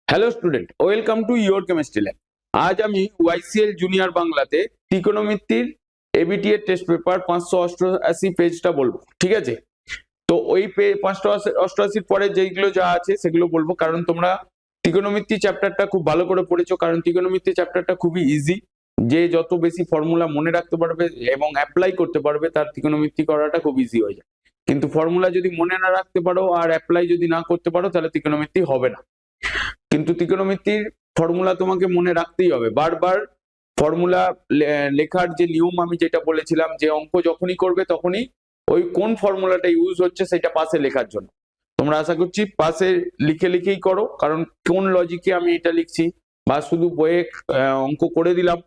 Hello student, welcome to your chemistry lab. আজ আমি ওয়াইসিএল junior বাংলাতে ত্রিকোণমিতির এবিটি এর টেস্ট পেপার 588 পেজটা বলবো, ঠিক আছে? তো ওই 588 পরে যেগুলো যা আছে সেগুলো বলবো, কারণ তোমরা ত্রিকোণমিতি চ্যাপ্টারটা খুব ভালো করে পড়েছো। কারণ ত্রিকোণমিতি চ্যাপ্টারটা খুবই ইজি, যে যত বেশি ফর্মুলা মনে রাখতে পারবে এবং অ্যাপ্লাই করতে পারবে তার ত্রিকোণমিতি করাটা খুব ইজি হয়ে যায়। কিন্তু ফর্মুলা যদি মনে না রাখতে পারো আর অ্যাপ্লাই যদি না করতে পারো তাহলে ত্রিকোণমিতি হবে না। কিন্তু ত্রিকোণমিতির ফর্মুলা তোমাকে মনে রাখতেই হবে। বারবার ফর্মুলা লেখার যে নিয়ম আমি যেটা বলেছিলাম, যে অঙ্ক যখনই করবে তখনই ওই কোন ফর্মুলাটা ইউজ হচ্ছে সেটা পাশে লেখার জন্য। তোমরা আশা করছি পাশে লিখে লিখেই করো, কারণ কোন লজিকে আমি এটা লিখছি, বা শুধু বইয়ে অঙ্ক করে দিলাম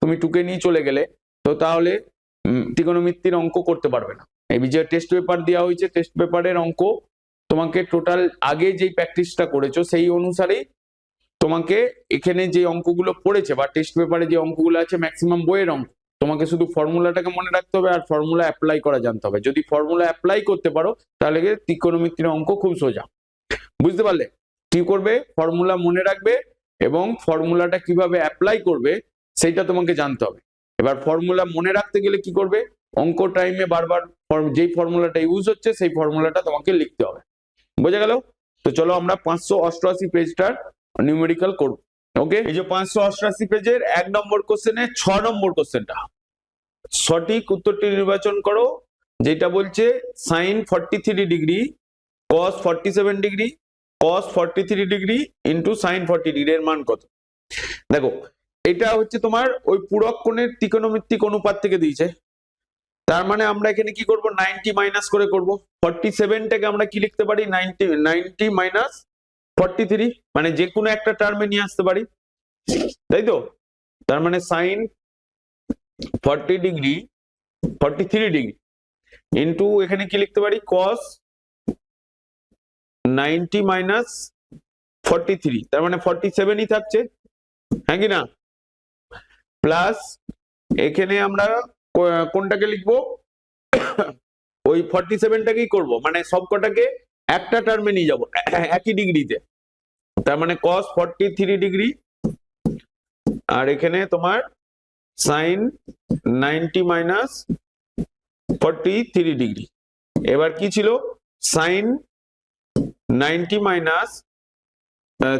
তুমি টুকে নিয়ে চলে গেলে, তো তাহলে ত্রিকোণমিতির অঙ্ক করতে পারবে না। এই যে টেস্ট পেপার দেওয়া হয়েছে, টেস্ট পেপারের অঙ্ক তোমাকে টোটাল আগে যেই প্র্যাকটিসটা করেছো সেই অনুসারেই তোমাকে এখানে যে অঙ্কগুলো পড়েছে বা টেস্ট পেপারে যে অঙ্কগুলো আছে ম্যাক্সিমাম বইয়ের অঙ্ক, তোমাকে শুধু ফর্মুলাটাকে মনে রাখতে হবে আর ফর্মুলা অ্যাপ্লাই করা জানতে হবে। যদি ফর্মুলা অ্যাপ্লাই করতে পারো তাহলে ত্রিকোণমিতির অঙ্ক খুব সোজা। বুঝতে পারলে? কি করবে? ফর্মুলা মনে রাখবে এবং ফর্মুলাটা কিভাবে অ্যাপ্লাই করবে সেটা তোমাকে জানতে হবে। এবার ফর্মুলা মনে রাখতে গেলে কি করবে? অঙ্ক টাইমে বারবার যেই ফর্মুলাটা ইউজ হচ্ছে সেই ফর্মুলাটা তোমাকে লিখতে হবে। বোঝা গেল? তো চলো আমরা 588 পেজটার নিউমেরিক্যাল করব। ওকে, এই যে 588 পেজের 1 নম্বর কোশ্চেনে 6 নম্বর কোশ্চেনটা, সঠিক উত্তরটি নির্বাচন করো। যেটা বলছে sin 43 degree cos 47 degree cos 43 degree into sin 40 degree এর মান কত? দেখো, এটা হচ্ছে তোমার ওই পূরক কোণের ত্রিকোণমিতিক অনুপাত থেকে দিয়েছে। তার মানে আমরা এখানে কি করব? 90 মাইনাস করে করব। 47টাকে আমরা কি লিখতে পারি? 90 মাইনাস 43, মানে যে কোনো একটা টার্মে নিয়ে আসতে পারি, তাই তো? তার মানে সাইন 43 ডিগ্রি ইন্টু এখানে কি লিখতে পারি? cos 90 মাইনাস 43, তার মানে 47ই থাকছে, হ্যাঁ কি না? প্লাস এখানে আমরা কোনটাকে লিখবো? ওই 47টাকেই করব, মানে সবকটাকে একটা টার্মে নিয়ে যাব একই ডিগ্রিতে। তার মানে cos 43 ডিগ্রি আর এখানে তোমার sin 90 মাইনাস 43 ডিগ্রি। এবার কি ছিল? sin 90 minus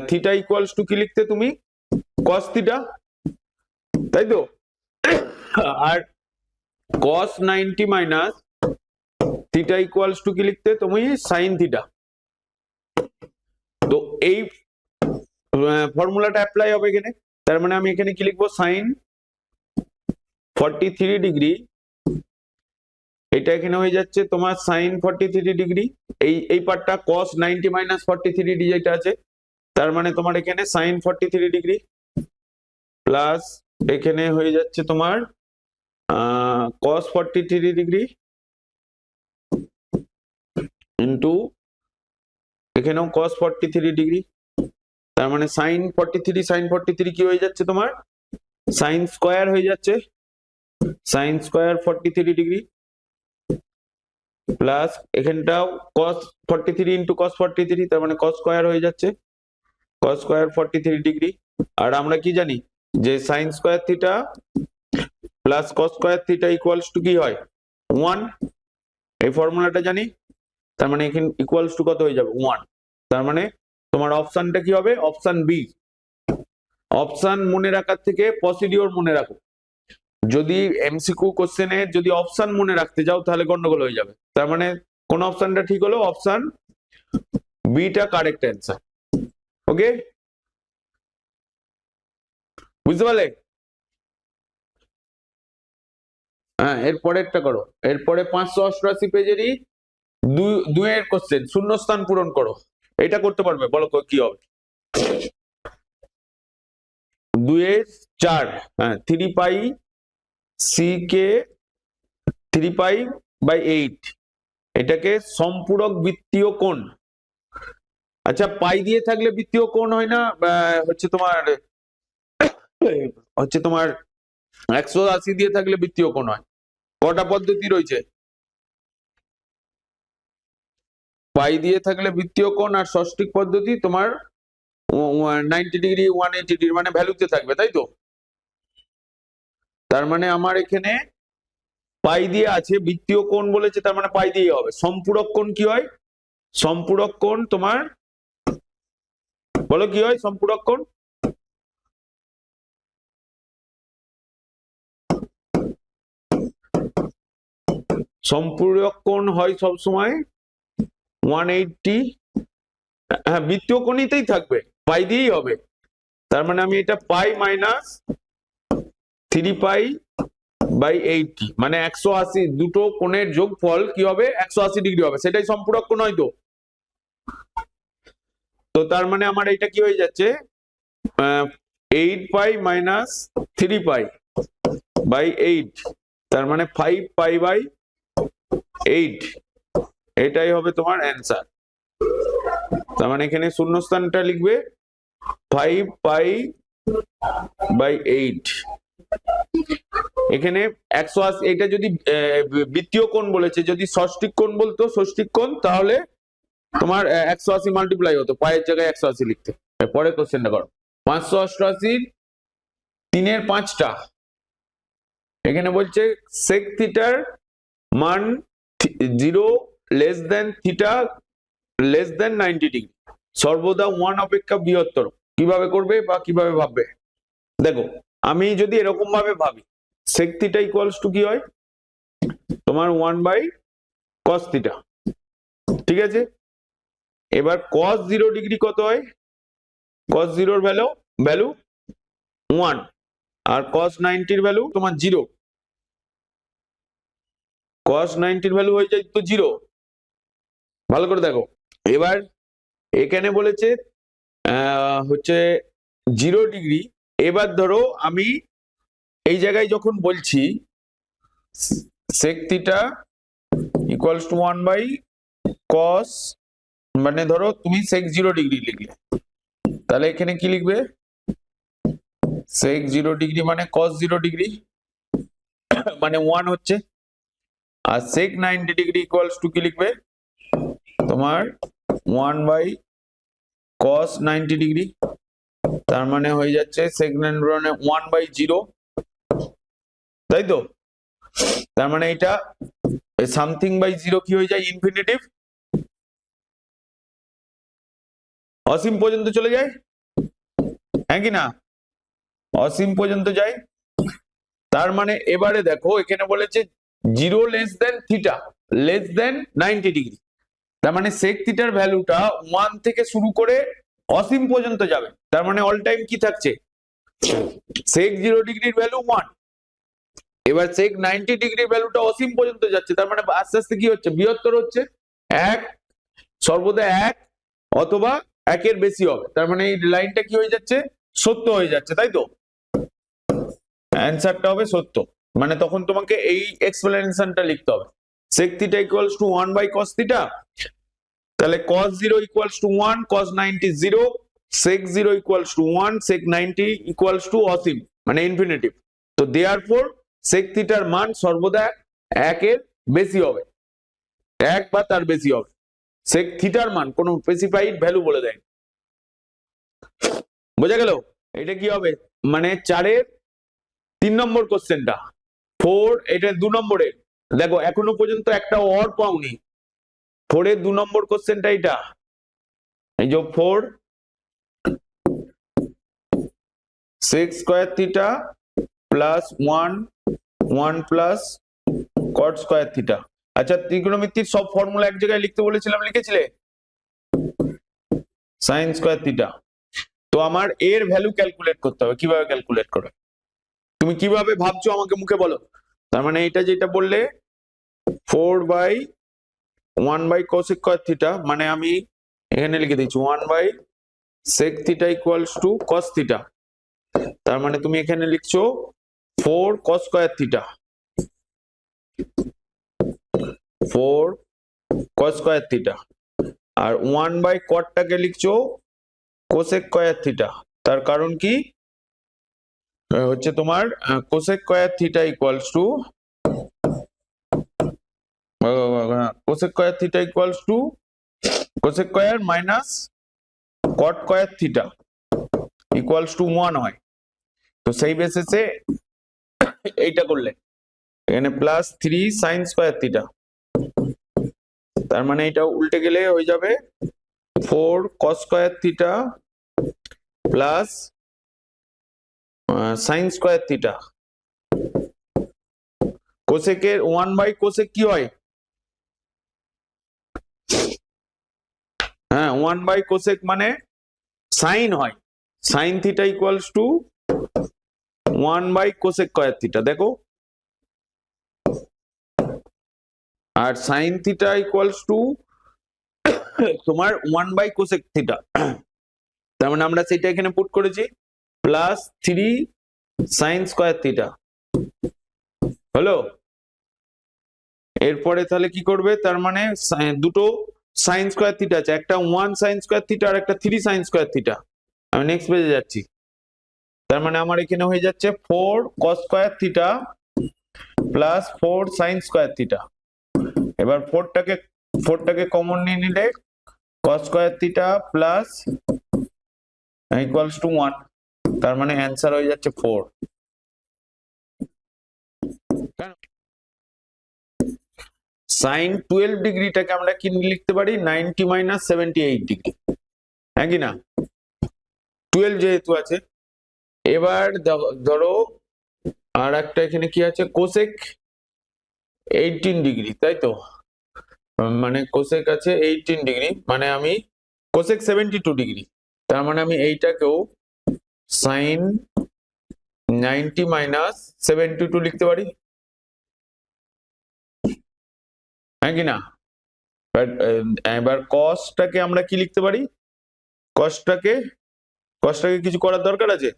theta equals to কি লিখতে তুমি? cos থিটা, তাই তো? আর cos 90 minus theta equals to কি লিখতে তুমি? sin theta. তো এই ফর্মুলাটা অ্যাপ্লাই হবে এখানে। তার মানে আমি এখানে কি লিখবো? sin 43 ডিগ্রি, এটা এখানে হয়ে যাচ্ছে তোমার sin 43 ডিগ্রি, এই পার্টটা cos 90 মাইনাস 43 ডিগ্রি যেটা আছে, তার মানে তোমার এখানে sin 43 ডিগ্রি প্লাস এখানে হয়ে যাচ্ছে তোমার cos 43 ডিগ্রি ইন্টু এখানেও cos 43 ডিগ্রি। তার মানে sin 43 কি হয়ে যাচ্ছে তোমার? sin স্কয়ার হয়ে যাচ্ছে, sin স্কয়ার 43 ডিগ্রি প্লাস এখানটাও cos 43 ইন্টু cos 43, তার মানে cos স্কয়ার হয়ে যাচ্ছে, cos স্কয়ার 43 ডিগ্রি। আর আমরা কি জানি যে sin square theta plus cos square theta equals to কি হয়? 1। এই ফর্মুলাটা জানি, তার মানে এখানে ইকুয়ালস টু কত হয়ে যাবে? 1। তার মানে তোমার অপশনটা কি হবে? Option B. অপশন মনে রাখার থেকে প্রসিডিওর মনে রাখো। যদি এমসিকিউ কোশ্চেনে যদি অপশন মনে রাখতে যাও তাহলে গন্ডগোল হয়ে যাবে। তার মানে কোন অপশনটা ঠিক হলো? Option B correct answer. Okay, বুঝতে পারলে? হ্যাঁ, এরপরে একটা করো। এরপরে 588 পেজেরই দুইয়ের কোশ্চেন, শূন্যস্থান পূরণ করো। এটা করতে পারবে? বলো কি হবে? 2/4, হ্যাঁ, 3 পাই ck 3 পাই বাই 8, এটাকে সম্পূরক বৃত্তীয় কোণ। আচ্ছা, পাই দিয়ে থাকলে বৃত্তীয় কোণ হয় না, হচ্ছে তোমার 180 দিয়ে থাকলে বৃত্তীয় কোণ হয়। কটা পদ্ধতি রয়েছে? পাই দিয়ে থাকলে বৃত্তীয় কোণ আর ষষ্ঠিক পদ্ধতি তোমার 90 ডিগ্রি 180 ডিগ্রি মানে ভ্যালুতে থাকবে, তাই তো? তার মানে আমার এখানে পাই দিয়ে আছে, বৃত্তীয় কোণ বলেছে তার মানে পাই দিয়ে হবে। সম্পূরক কোণ কি হয়? সম্পূরক কোণ তোমার বলো কি হয় সম্পূরক কোণ? সম্পূরক কোণ হয় সব সময় 180, হ্যাঁ বৃত্তীয় কোণিতেই থাকবে, পাই দিয়েই হবে। তার মানে আমি এটা পাই মাইনাস 3 পাই বাই 80 মানে 180, দুটো কোণের যোগফল কি হবে 180 ডিগ্রি হবে, সেটাই সম্পূরক কোণ হয়। তো তার মানে আমার এটা কি হয়ে যাচ্ছে 8 পাই মাইনাস 3 পাই বাই 8, তার মানে 5 পাই বাই 8, এটাই হবে তোমার অ্যান্সার। তার মানে এখানে শূন্যস্থানটা লিখবে 5 পাই বাই 8। এখানে 180, এটা যদি বৃত্তীয় কোণ বলেছে, যদি ষষ্ঠিক কোণ বলতো ষষ্ঠিক কোণ তাহলে তোমার 180 মাল্টিপ্লাই হতো, পায়ের জায়গায় 180 লিখতে। পরে কোশ্চেনটা করো 588 3-এর 5টা। এখানে বলছে সেক থিটার মান 0 less than theta less than 90 degree, সর্বদা 1 অপেক্ষা বৃহত্তর। কিভাবে করবে বা কিভাবে ভাববে? দেখো আমি যদি এরকম ভাবে ভাবি, সেক থিটা ইকুয়ালস টু কি হয় তোমার 1 বাই কস থিটা, ঠিক আছে? এবার cos 0 ডিগ্রি কত হয়? cos 0 এর ভ্যালু 1 আর cos 90 এর ভ্যালু তোমার 0। cos 90 এর ভ্যালু হয়ে যায় তো 0। ভালো করে দেখো, এবার এখানে বলেছে হচ্ছে 0 ডিগ্রি। এবার ধরো আমি এই জায়গায় যখন বলছি sec theta equals to 1 by cos, মানে ধরো তুমি sec 0 ডিগ্রি লিখলে, তাহলে এখানে কি লিখবে sec 0 ডিগ্রি মানে cos 0 ডিগ্রি মানে 1 হচ্ছে, আর sec 90 ডিগ্রি ইকুয়ালস টু কি লিখবে তোমার 1 বাই cos 90 ডিগ্রি, তার মানে হয়ে যাচ্ছে sec 90 মানে 1 বাই 0, তাই তো? তার মানে এটা সামথিং বাই 0 কি হয়ে যায় ইনফিনিটিভ, অসীম পর্যন্ত চলে যায়, হ্যাঁ কি না? অসীম পর্যন্ত যায়। তার মানে এবারে দেখো এখানে বলেছে 0 less than theta less than 90 degree, তার মানে সেক থিটার ভ্যালুটা 1 থেকে শুরু করে অসীম পর্যন্ত যাবে। তার মানে অল টাইম কি থাকছে সেক 0 ডিগ্রির ভ্যালু 1, এবার সেক 90 ডিগ্রির ভ্যালুটা অসীম পর্যন্ত যাচ্ছে, তার মানে আস্তে আস্তে কি হচ্ছে বৃহত্তর হচ্ছে, এক সর্বদা 1 অথবা 1-এর বেশি হবে। তার মানে এই লাইনটা কি হয়ে যাচ্ছে সত্য হয়ে যাচ্ছে, তাই তো? অ্যানসারটা হবে সত্য। মানে তখন তোমাকে এই এক্সপ্লেনেশনটা লিখতে হবে, sec theta equals to 1 by cos theta, তাহলে cos 0 equals to 1, cos 90 0, sec 0 equals to 1, sec 90 equals to অসীম মানে ইনফিনিটিভ। তো therefore sec theta এর মান সর্বদা 1-এর বেশি হবে, 1 বা তার বেশি হবে। sec theta এর মান কোনো স্পেসিফাইড ভ্যালু বলে দেয়, বোঝা গেল? এটা কি হবে মানে 4-এর 3 নম্বর কোশ্চেনটা, 4 এটা 2 নম্বরের। দেখো এখনো পর্যন্ত একটা অর পাওনি, 4-এর 2 নম্বর কোশ্চেনটা এটা, এই যে 4 sec square theta plus 1 1 plus cot square theta. আচ্ছা ত্রিকোণমিতির সব ফর্মুলা এক জায়গায় লিখতে বলেছিলাম, লিখেছিলে? sin square theta. তো আমার এর ভ্যালু ক্যালকুলেট করতে হবে, কিভাবে ক্যালকুলেট করবে তুমি কিভাবে ভাবছো আমাকে মুখে বলো। তার মানে এটা যেটা বললে 4 by 1 by cos square theta, মানে আমি এখানে লিখে দিচ্ছি 1 by sec theta equals to cos theta, তার মানে তুমি এখানে লিখছো 4 cos square theta, 4 cos square theta, আর 1 বাই cotটাকে লিখছো cosec স্কয়ার থিটা। তার কারণ কি হচ্ছে তোমার cosec square theta equals two cosec square theta equals two cosec square minus caught square theta equals to 1 হয়। তো সেই বেসিসে এইটা করলে এখানে প্লাস 3 সাইন স্কয়ার থিটা, তার মানে এটা উল্টে গেলে হয়ে যাবে 4 cos square theta plus sine square theta. কোসেকের 1 বাই কোসেক কি হয়? হ্যাঁ, 1 বাই কোসেক মানে সাইন হয়। Sine theta equals to 1 by cosec square theta, দেখো। আর সাইন থিটা ইকুয়ালস টু তোমার 1 বাই কোসেক থিটা, তার মানে আমরা সেটা এখানে পুট করেছি প্লাস 3 সাইন স্কয়ার থিটা হলো। এরপরে তাহলে কি করবে, তার মানে দুটো সাইন স্কয়ার থিটা আছে, একটা 1 সাইন স্কয়ার থিটা আর একটা 3 সাইন স্কয়ার থিটা। আমি নেক্সট পেজে যাচ্ছি। তার মানে আমার এখানে হয়ে যাচ্ছে 4 cos square theta plus 4 sign square theta. এবার 4টাকে কমন নিয়ে নিলে কস square theta plus equals to 1, তার মানে অ্যান্সার হয়ে যাচ্ছে 4। সাইন 12 ডিগ্রিটাকে আমরা কি লিখতে পারি, 90 মাইনাস 78 ডিগ্রি, হ্যাঁ কি না? 12 যেহেতু আছে। এবার ধরো আর একটা এখানে কি আছে, কোসেক 18 ডিগ্রি, তাই তো? মানে কোসেক আছে 18 ডিগ্রি, মানে আমি কোসেক 72 ডিগ্রি, তার মানে আমি এইটাকেও সাইন 90 মাইনাস 72 লিখতে পারি, হ্যাঁ কি না? এবার কসটাকে আমরা কি লিখতে পারি, কসটাকে কিছু করার দরকার আছে?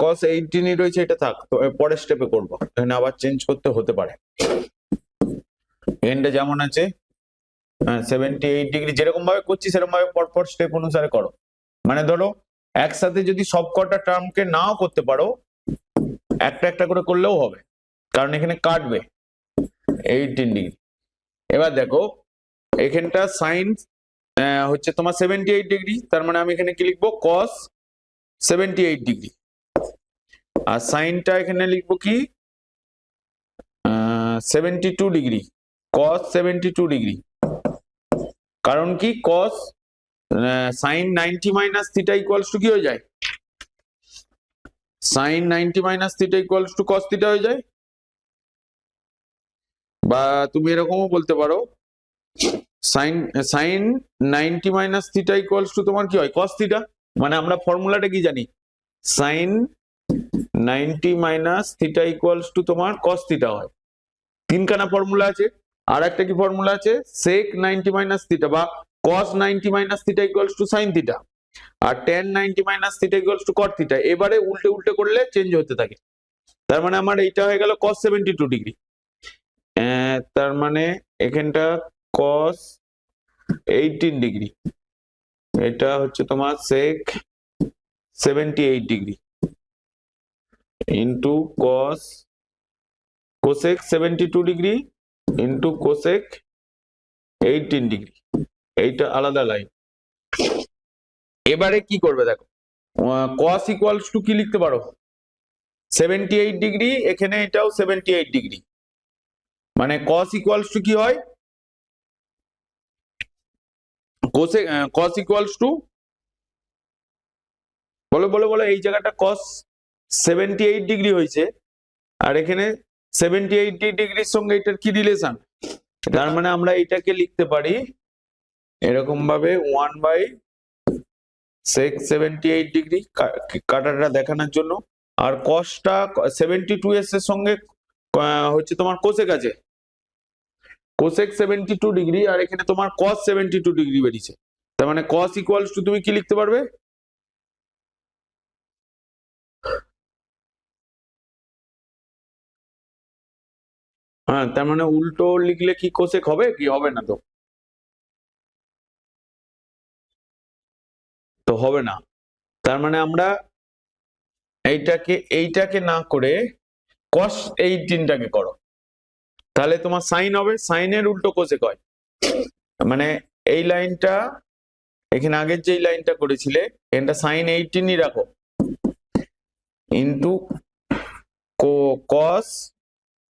কস 18 রয়েছে, এটা থাক, তো পরের স্টেপে করবো, এখানে আবার চেঞ্জ করতে হতে পারে। এন্ডে যেমন আছে 78 ডিগ্রি, যেরকম ভাবে করছি সেরকম ভাবে পরপর স্টেপ অনুসারে করো। মানে ধরো একসাথে যদি সব কটা টার্মকে নাও করতে পারো, একটা একটা করে করলেও হবে, কারণ এখানে কাটবে 18 ডিগ্রি। এবার দেখো এখানটা সাইন হচ্ছে তোমার 78 ডিগ্রি, তার মানে আমি এখানে কি লিখবো, কস 78 ডিগ্রি। আর সাইনটা এখানে লিখবো কি 72 ডিগ্রি, কস 72 ডিগ্রি। কারণ কি cos sine 90 minus theta equals to কি হয়ে যায়, sine 90 minus theta equals to cos theta হয়ে যায়। বা তুমি এরকমও বলতে পারো sine 90 minus theta equals to তোমার কি হয়, কস থিটা। মানে আমরা ফর্মুলাটা কি জানি, sine 90 minus theta equals to তোমার কস থিটা হয়। তিনখানা ফর্মুলা আছে। আর একটা কি ফর্মুলা আছে, সেক 90 মাইনাস থিটা বা cos 90 minus theta equals to sine theta, আর tan 90 minus theta equals to cot theta. এবারে উল্টে উল্টে করলে চেঞ্জ হতে থাকে। তার মানে আমার এইটা হয়ে গেল cos 72 ডিগ্রি। তার মানে এখানটা cos 18 ডিগ্রি, এটা হচ্ছে তোমার sec 78 degree into cosec 72 degree into cosec 18 degree, এইটা আলাদা লাইন। এবারে কি করবে দেখো, cos ইকুয়ালস টু কি লিখতে পারো, 78 ডিগ্রি, এখানে এটাও 78 ডিগ্রি, মানে cos ইকুয়ালস টু কি হয়, cos ইকুয়ালস টু বলো বলো বলো, এই জায়গাটা cos 78 ডিগ্রি হয়েছে, আর এখানে 78 ডিগ্রির সঙ্গে এটার কি রিলেশন। তার মানে আমরা এটাকে লিখতে পারি এরকম ভাবে 1 বাই sec 78 ডিগ্রি, কাটাটা দেখানোর জন্য। আর cosটা 72 এর সঙ্গে হচ্ছে তোমার কোসেক আছে, কোসেক 72 ডিগ্রি, আর এখানে তোমার cos 72 ডিগ্রি বেরিয়েছে। তার মানে cos ইকুয়ালস টু তুমি কি লিখতে পারবে, হ্যাঁ, তার মানে উল্টো লিখলে কি কোসেক হবে, কি হবে না, তো হবে না। তার মানে আমরা এইটাকে না করে cos 18টাকে করো, তাহলে তোমার সাইন হবে, সাইনের উল্টো কোসেক হয়। মানে এই লাইনটা এখানে আগের যে লাইনটা করেছিলে এটা সাইন 18ই রাখো ইন্টু কস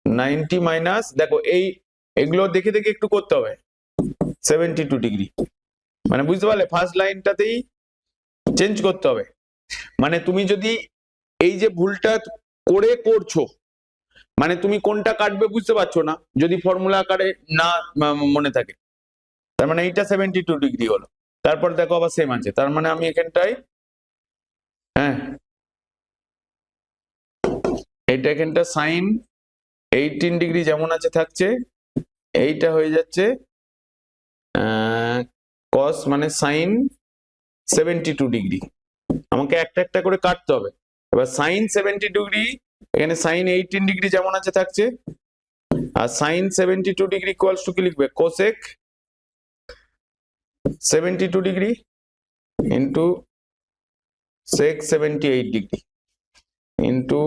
90 মাইনাস, দেখো এগুলো দেখে দেখে একটু করতে হবে 72 ডিগ্রি, মানে বুঝতে পারলে ফার্স্ট লাইনটাতেই চেঞ্জ করতে হবে। মানে তুমি যদি এই যে ভুলটা করছো, মানে তুমি কোনটা কাটবে বুঝতে পারছো না যদি ফর্মুলা আকারে না মনে থাকে, তার মানে এইটা 72 ডিগ্রি হলো। তারপর দেখো আবার সেম আছে, তার মানে আমি এখানটাই হ্যাঁ এখানটা সাইন 18 ডিগ্রি যেমন আছে থাকছে, এইটা হয়ে যাচ্ছে কস মানে সাইন 72 ডিগ্রি। আমাকে একটা একটা করে কাটতে হবে। এবার সাইন 70 ডিগ্রি, এখানে সাইন 18 ডিগ্রি যেমন আছে থাকছে, আর সাইন 72 ডিগ্রি ইকুয়ালস টু কি লিখবে, cosec 72 degree into sec 78 degree into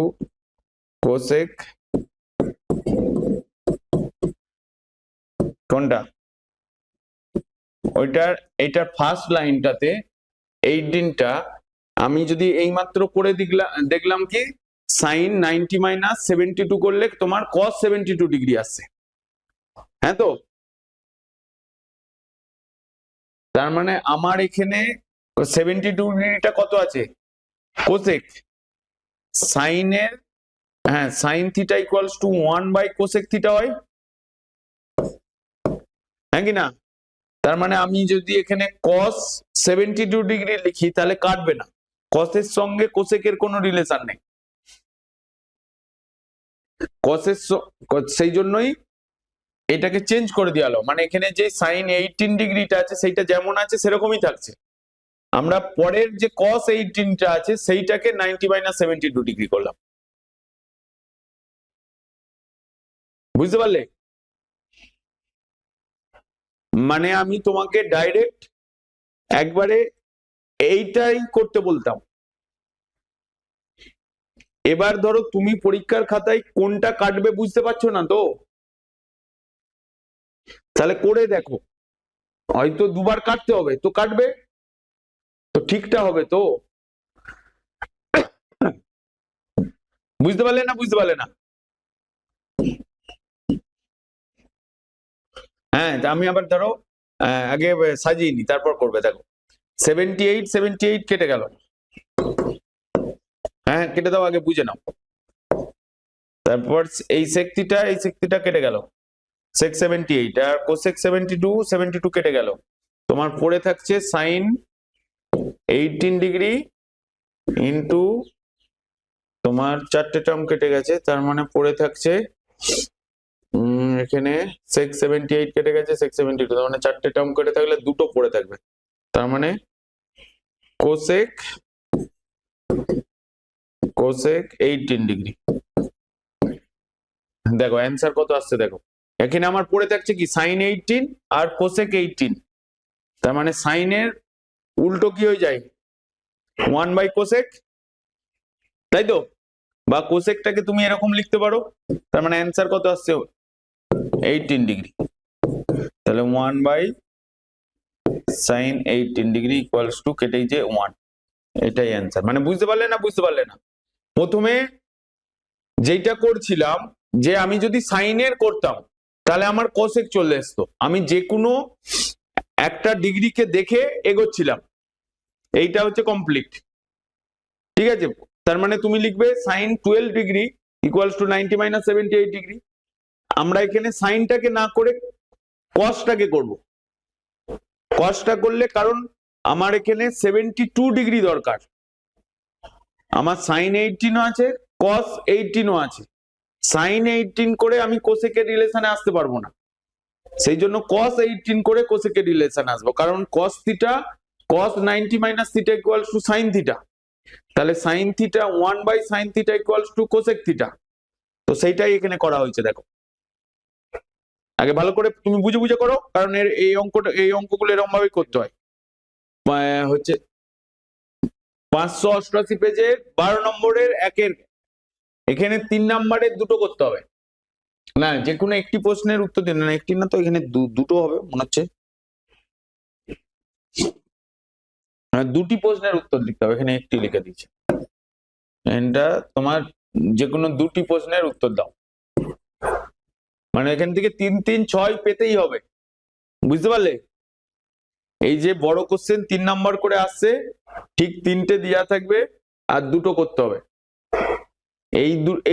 cosec কোনটা ওইটার, এইটার ফার্স্ট লাইনটাতে 18টা আমি যদি এইমাত্র করে দেখলাম কি সাইন 90 মাইনাস 72 করলে তোমার কস 72 ডিগ্রি আসছে, হ্যাঁ তো তার মানে আমার এখানে 72 ডিগ্রিটা কত আছে, কোসেক সাইনের, হ্যাঁ sine theta equals to 1 by cosec theta হয়, হ্যাঁ কি না? তার মানে আমি যদি এখানে cos 72 ডিগ্রি লিখি তাহলে কাটবে না, কসের সঙ্গে কোসেকের কোনো রিলেশন নেই, কসের সেই জন্যই এটাকে চেঞ্জ করে দেওয়া হলো। মানে এখানে যে সাইন 18 ডিগ্রিটা আছে সেইটা যেমন আছে সেরকমই থাকছে, আমরা পরের যে cos 18টা আছে সেইটাকে 90 মাইনাস 72 ডিগ্রি করলাম, বুঝতে পারলে? মানে আমি তোমাকে ডাইরেক্ট একবারে এইটাই করতে বলতাম। এবার ধরো তুমি পরীক্ষার খাতায় কোনটা কাটবে বুঝতে পারছো না তো, তাহলে করে দেখো, হয়তো দুবার কাটতে হবে তো কাটবে, তো ঠিকটা হবে তো, বুঝতে পারলে না? বুঝতে পারলে না? হ্যাঁ আমি আবার ধরো আগে সাজিয়ে নি তারপর করবে, দেখো 78 কেটে গেল, হ্যাঁ কেটে দাও, আগে বুঝে নাও। তারপর এই সেক থিটা কেটে গেল, সেক 78 আর কোসেক 72 কেটে গেল, তোমার পড়ে থাকছে সাইন 18 ডিগ্রি ইন্টু তোমার চারটে টার্ম কেটে গেছে, তার মানে পড়ে থাকছে এখানে সেক 78 কেটে গেছে, সেক 72, তার মানে চারটে টার্ম কেটে থাকলে দুটো পড়ে থাকবে, তার মানে কোসেক 18 ডিগ্রি। দেখো অ্যান্সার কত আসছে, দেখো এখানে আমার পড়ে থাকছে কি সাইন 18 আর কোসেক 18, তার মানে সাইনের উল্টো কি হয়ে যায় 1 বাই কোসেক, তাই তো? বা কোসেকটাকে তুমি এরকম লিখতে পারো, তার মানে অ্যান্সার কত আসছে 18 ডিগ্রি, তাহলে 1 by sine 18 degree equals to কেটেই যে 1, এটাই অ্যান্সার। মানে বুঝতে পারলে না? বুঝতে পারলে না? প্রথমে যেটা করছিলাম যে আমি যদি সাইনের করতাম তাহলে আমার কোসেক চলে আসতো, আমি যে কোনো একটা ডিগ্রিকে দেখে এগোচ্ছিলাম, এইটা হচ্ছে কমপ্লিট, ঠিক আছে? তার মানে তুমি লিখবে sine 12 degree equals to 90 minus 78 degree, আমরা এখানে সাইনটাকে না করে কসটাকে করব, কসটা করলে কারণ আমার এখানে 72 ডিগ্রি দরকার, আমার সাইন 18ও আছে কস 18ও আছে, সাইন 18 করে আমি কোসেকের রিলেশনে আসতে পারবো না, সেই জন্য cos 18 করে কোসেকের রিলেশন আসবো, কারণ cos theta cos 90 minus theta equals to sine theta, তাহলে sine theta 1 by sine theta equals to cosec theta, তো সেইটাই এখানে করা হয়েছে। দেখো আগে ভালো করে তুমি বুঝে বুঝে করো, কারণ এর এই অঙ্কগুলো এরকম ভাবেই করতে হয়। হচ্ছে 588 পেজের 12 নম্বরের একের, এখানে 3 নম্বরের দুটো করতে হবে, না, যে কোনো একটি প্রশ্নের উত্তর দিন, না একটি না তো, এখানে দুটো হবে মনে হচ্ছে, দুটি প্রশ্নের উত্তর লিখতে হবে, এখানে একটি লিখে দিচ্ছে। এটা তোমার যে কোনো দুটি প্রশ্নের উত্তর দাও, মানে এখান থেকে 3 3 6 পেতেই হবে, বুঝতে পারলে? এই যে বড় কোশ্চেন 3 নাম্বার করে আসছে, ঠিক 3টে দেওয়া থাকবে আর দুটো করতে হবে।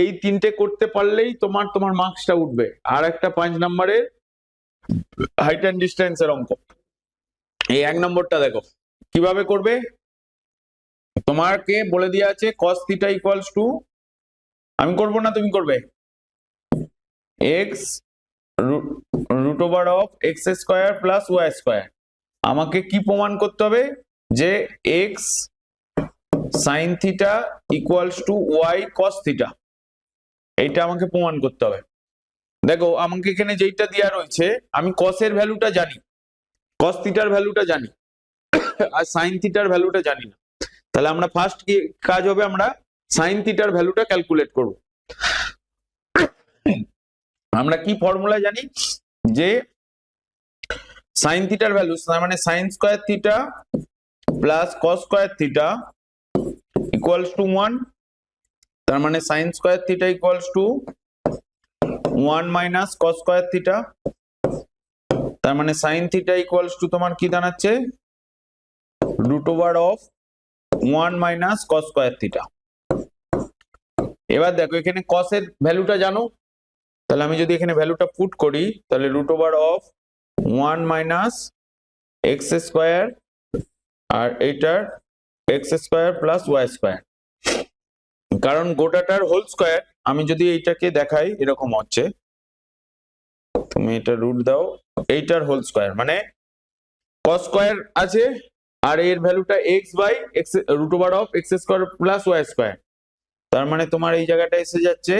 এই 3টে করতে পারলেই তোমার মার্কসটা উঠবে। আর একটা 5 নাম্বারের হাইট অ্যান্ড ডিস্টেন্সের অঙ্ক, এই 1 নম্বরটা দেখো কিভাবে করবে। তোমাকে বলে দেওয়া আছে cos θ ইকুয়ালস টু, আমি করব না তুমি করবে, x root over of X square plus Y square. আমাকে কি প্রমাণ করতে হবে, যে x sine theta equals to Y cos theta, এইটা আমাকে প্রমাণ করতে হবে। দেখো আমাকে এখানে যেইটা দেওয়া রয়েছে, আমি কসের ভ্যালুটা জানি, কস থিটার ভ্যালুটা জানি, আর সাইন থিটার ভ্যালুটা জানি না। তাহলে আমরা ফার্স্ট কি কাজ হবে, আমরা সাইন থিটার ভ্যালুটা ক্যালকুলেট করব। আমরা কি ফর্মুলা জানি, যে সাইন থিটার ভ্যালু মানে sine square theta plus cos square theta equals to 1, তার মানে sine square theta equals to 1 minus cos square theta, তার মানে সাইন থিটা ইকুয়ালস টু তোমার কি দাঁড়াচ্ছে, root over of 1 minus cos square theta. এবার দেখো এখানে কস এর ভ্যালুটা জানো, তাহলে আমি যদি এখানে ভ্যালুটা পুট করি, তাহলে root over of 1 minus X square, আর এইটার X square plus Y square, কারণ গোটাটার হোল স্কয়ার। আমি যদি এইটাকে দেখাই এরকম হচ্ছে, তুমি এটা রুট দাও, এইটার হোল স্কয়ার মানে কস স্কয়ার আছে, আর এর ভ্যালুটা X by X root over of X square plus Y square, তার মানে তোমার এই জায়গাটা এসে যাচ্ছে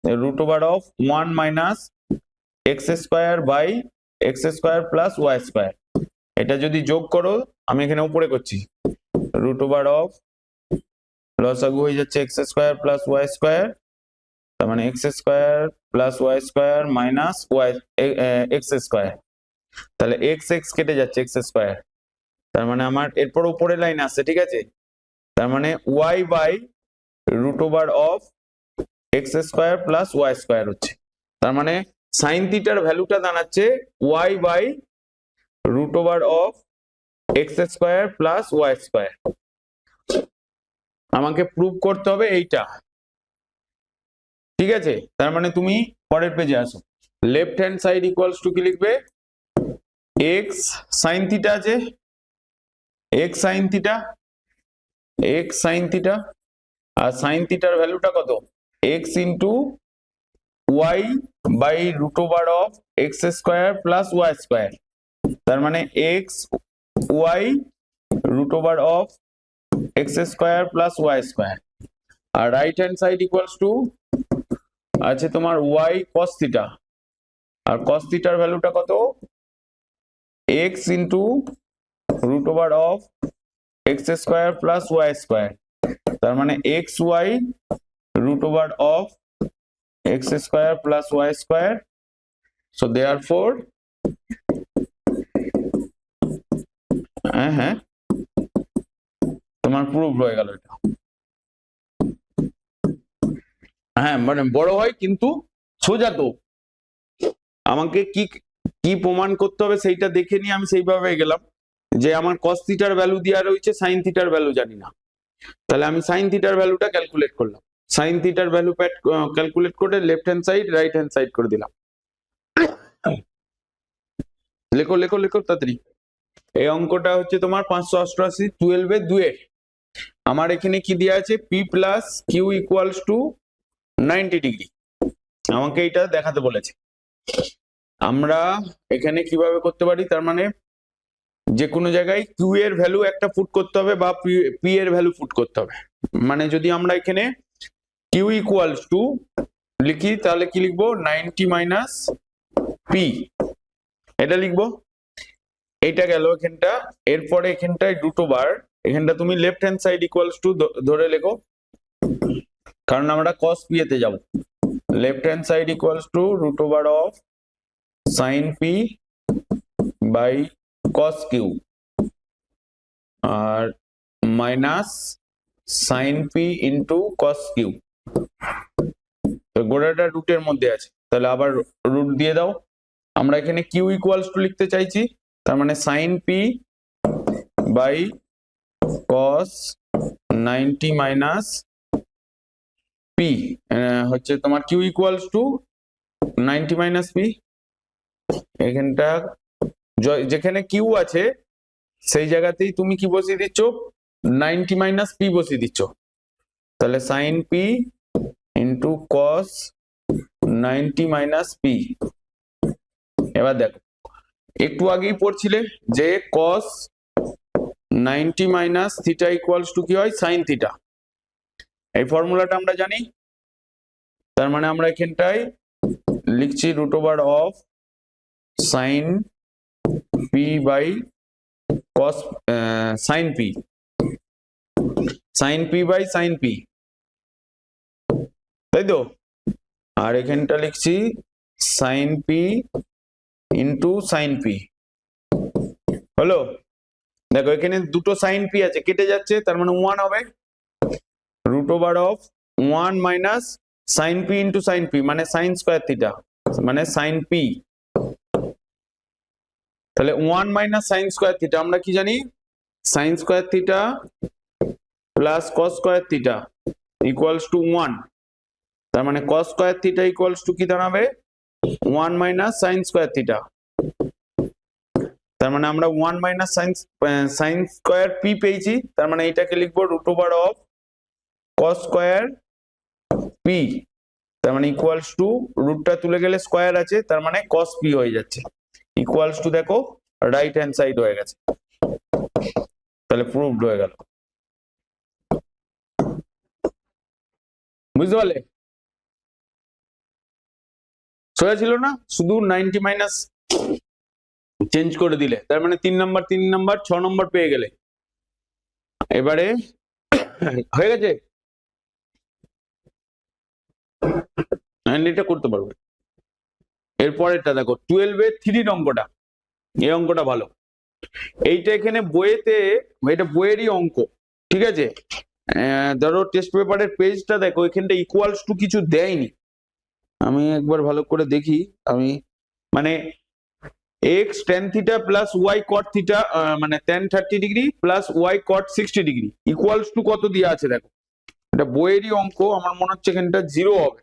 root over of 1 minus X square by X square plus Y square. এটা যদি যোগ করো, আমি এখানে উপরে করছি, রুট ওভার অফ লসাগু হয়ে যাচ্ছে X square plus Y square, তার মানে X square plus Y square minus Y X square, তাহলে এক্স এক্স কেটে যাচ্ছে এক্স স্কয়ার, তার মানে আমার এরপর উপরে লাইন আসছে, ঠিক আছে, তার মানে Y by root over of X square plus Y square হচ্ছে, তার মানে সাইন থিটার ভ্যালুটা দাঁড়াচ্ছে Y by root over of X square plus Y square. আমাকে প্রুভ করতে হবে এইটা, ঠিক আছে। তার মানে তুমি পরের পেজে আসো, left hand side equals to কি লিখবে, এক্স সাইন থিটা আছে, X sine theta, X sine theta, আর সাইন থিটার ভ্যালুটা কত, X into Y by root over of X square plus Y square, তার মানে X Y root over of X square plus Y square, আর right hand side equals to আছে তোমার Y cos theta, আর কস থিটার ভ্যালুটা কত, X into root over of X square plus Y square, তার মানে X Y root over of X square plus Y square. So therefore হ্যাঁ তোমার প্রুফ হয়ে গেল এটা, হ্যাঁ মানে বড় হয় কিন্তু সোজা তো, আমাকে কি কি প্রমাণ করতে হবে সেইটা দেখে নিয়ে আমি সেইভাবে গেলাম, যে আমার কস থিটার ভ্যালু দেওয়া রয়েছে, সাইন থিটার ভ্যালু জানি না, তাহলে আমি সাইন থিটার ভ্যালুটা ক্যালকুলেট করলাম, সাইন থিটার ভ্যালু ক্যালকুলেট করে left hand side right hand side করে দিলাম। লেখো লেখো লেখো তাড়াতাড়ি। এই অঙ্কটা হচ্ছে তোমার 588 12 এর 2 এর। আমার এখানে কি দেওয়া আছে, P plus Q equals to 90 degree, আমাকে এটা দেখাতে বলেছে। আমরা এখানে কিভাবে করতে পারি, তার মানে যে কোনো জায়গায় কিউ এর ভ্যালু একটা পুট করতে হবে বা পি এর ভ্যালু পুট করতে হবে। মানে যদি আমরা এখানে কিউ ইকুয়ালস টু লিখি, তাহলে কি লিখবো, 90 মাইনাস পি, এটা লিখবো, এইটা গেল এখানটা। এরপরে এখানটায় দুটো বার, এখানটা তুমি left hand side equals to ধরে লেখো, কারণ আমরা কস পি এতে যাব। Left hand side equals to root over of sine P by cos Q আর minus sine P into cos Q. গোটাটা রুটের মধ্যে আছে, তাহলে আবার রুট দিয়ে দাও। আমরা এখানে কিউ ইকুয়ালস টু লিখতে চাইছি, তার মানে sine P by cos 90 minus P হচ্ছে তোমার Q equals to 90 minus P. এখানটা যেখানে কিউ আছে সেই জায়গাতেই তুমি কি বসিয়ে দিচ্ছ, 90 মাইনাস পি বসিয়ে দিচ্ছ, তাহলে sine P into cos 90 minus P. এবার দেখো একটু আগেই পড়ছিলে যে cos 90 minus theta equals to কি হয়, সাইন থিটা। এই ফর্মুলাটা আমরা জানি, তার মানে আমরা এখানটায় লিখছি root over of sine P by cos sine P, sine P by sine P, তাই তো। আর এখানটা লিখছি sine P into sine P. হলো? দেখো এখানে দুটো সাইন পি আছে, কেটে যাচ্ছে, তার মানে 1 হবে। Root over of 1 minus sine P into sine P মানে সাইন স্কোয়ার থিটা মানে সাইন পি, তাহলে 1 মাইনাস সাইন স্কোয়ার থিটা আমরা কি জানি, sine square theta plus cos square theta equals to 1, তার মানে cos square theta equals to কি দাঁড়াবে, 1 মাইনাস সাইন স্কোয়ার থিটা। তার মানে আমরা 1 মাইনাস সাইন স্কোয়ার পি পেয়েছি, তার মানে এটাকে লিখবো root over of cos square P, তার মানে ইকুয়ালস টু রুটটা তুলে গেলে স্কোয়ার আছে, তার মানে কস পি হয়ে যাচ্ছে, ইকুয়ালস টু দেখো রাইট হ্যান্ড সাইড হয়ে গেছে, তাহলে প্রুভড হয়ে গেল। বুঝতে পারলে? সোজা ছিল না, শুধু 90 মাইনাস চেঞ্জ করে দিলে, তার মানে 3 নাম্বার 6 নম্বর পেয়ে গেলে। এবারে হয়ে গেছে, এটা করতে পারবে। এরপরেরটা দেখো 12-এর 3 অঙ্কটা, এই অঙ্কটা ভালো। এইটা এখানে বইয়েতে, এটা বইয়েরই অঙ্ক, ঠিক আছে। ধরো টেস্ট পেপারের পেজটা দেখো, এখানটা ইকুয়ালস টু কিছু দেয়নি। আমি একবার ভালো করে দেখি, আমি মানে x tan theta plus y cot theta মানে tan 30 degree plus y cot 60 degree equals two কত দিয়ে আছে দেখো। এটা বইয়েরই অঙ্ক, আমার মনে হচ্ছে এখানটা 0 হবে,